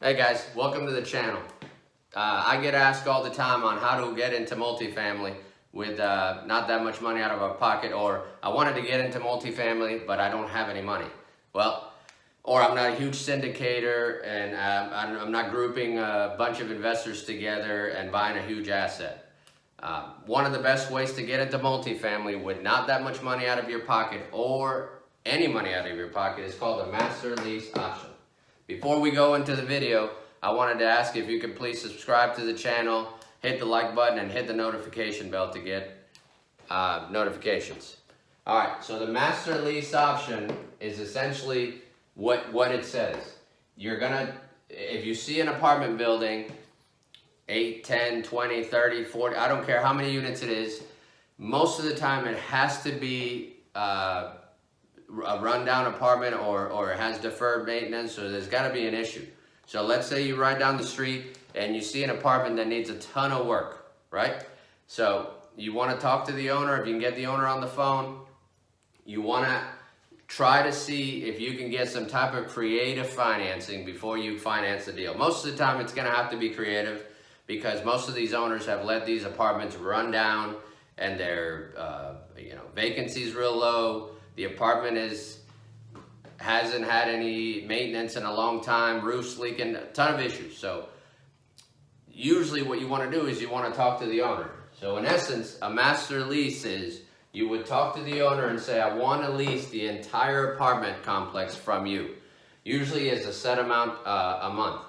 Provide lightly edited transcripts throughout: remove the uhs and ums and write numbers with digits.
Hey guys, welcome to the channel. I get asked all the time on how to get into multifamily with not that much money out of our pocket, or I wanted to get into multifamily but I don't have any money. Well, or I'm not a huge syndicator and I'm not grouping a bunch of investors together and buying a huge asset. One of the best ways to get into multifamily with not that much money out of your pocket or any money out of your pocket is called a master lease option. Before we go into the video, I wanted to ask if you could please subscribe to the channel, hit the like button, and hit the notification bell to get notifications. Alright, so the master lease option is essentially what it says. You're gonna, if you see an apartment building, 8, 10, 20, 30, 40, I don't care how many units it is, most of the time it has to be a rundown apartment or it has deferred maintenance, so there's got to be an issue. So let's say you ride down the street and you see an apartment that needs a ton of work, right? So you want to talk to the owner. If you can get the owner on the phone, you want to try to see if you can get some type of creative financing before you finance the deal. Most of the time it's going to have to be creative because most of these owners have let these apartments run down and their vacancy is real low. The apartment hasn't had any maintenance in a long time, roof's leaking, a ton of issues. So usually what you want to do is you want to talk to the owner. So in essence, a master lease is you would talk to the owner and say, I want to lease the entire apartment complex from you. Usually it's a set amount a month.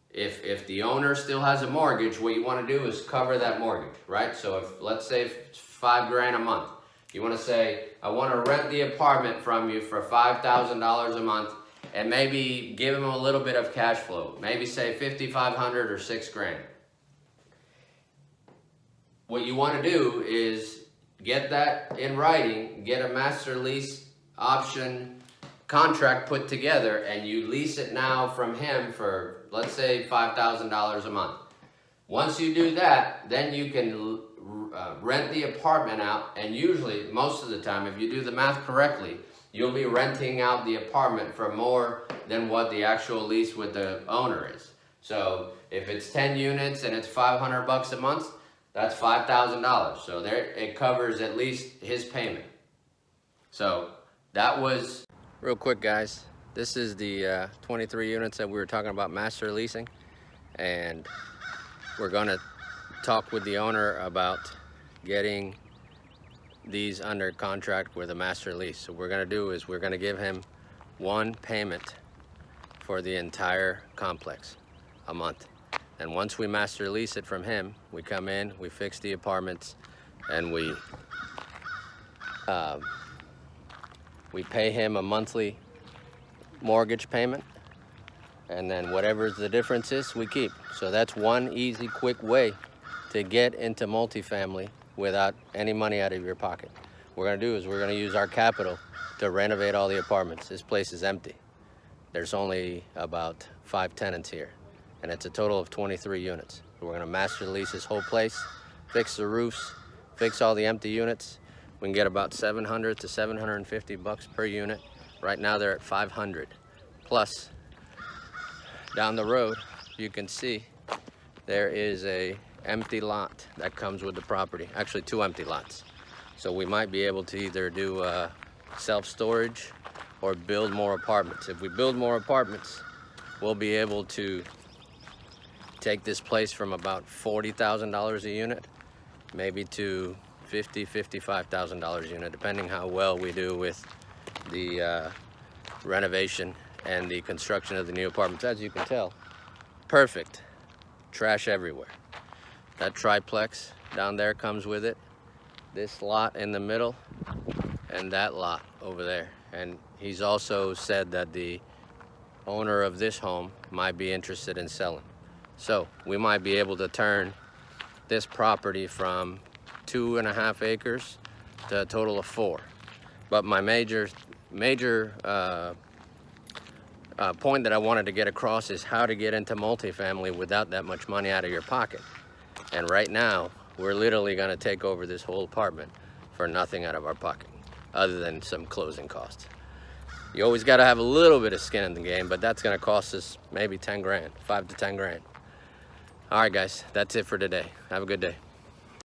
If the owner still has a mortgage, what you want to do is cover that mortgage, right? So if, let's say it's $5,000 a month. You want to say, I want to rent the apartment from you for $5,000 a month and maybe give them a little bit of cash flow. Maybe say $5,500 or $6,000. What you want to do is get that in writing, get a master lease option contract put together, and you lease it now from him for, let's say, $5,000 a month. Once you do that, then you can rent the apartment out, and usually, most of the time, if you do the math correctly, you'll be renting out the apartment for more than what the actual lease with the owner is. So if it's 10 units and it's $500 a month, that's $5,000. So there, it covers at least his payment. So that was real quick, guys. This is the 23 units that we were talking about master leasing, and we're gonna talk with the owner about getting these under contract with a master lease. So what we're going to do is we're going to give him one payment for the entire complex a month. And once we master lease it from him, we come in, we fix the apartments, and we pay him a monthly mortgage payment, and then whatever the difference is, we keep. So that's one easy, quick way to get into multifamily without any money out of your pocket. What we're gonna do is we're gonna use our capital to renovate all the apartments. This place is empty. There's only about 5 tenants here, and it's a total of 23 units. So we're gonna master lease this whole place, fix the roofs, fix all the empty units. We can get about $700 to $750 per unit. Right now they're at $500. Plus, down the road, you can see there is a empty lot that comes with the property. Actually, 2 empty lots. So we might be able to either do self-storage or build more apartments. If we build more apartments, we'll be able to take this place from about $40,000 a unit, maybe to $50,000, $55,000 a unit, depending how well we do with the renovation and the construction of the new apartments. As you can tell, perfect. Trash everywhere. That triplex down there comes with it. This lot in the middle and that lot over there. And he's also said that the owner of this home might be interested in selling. So we might be able to turn this property from 2.5 acres to a total of 4. But my major point that I wanted to get across is how to get into multifamily without that much money out of your pocket. And right now, we're literally gonna take over this whole apartment for nothing out of our pocket, other than some closing costs. You always got to have a little bit of skin in the game, but that's going to cost us maybe 10 grand, 5 to 10 grand. All right, guys, that's it for today. Have a good day.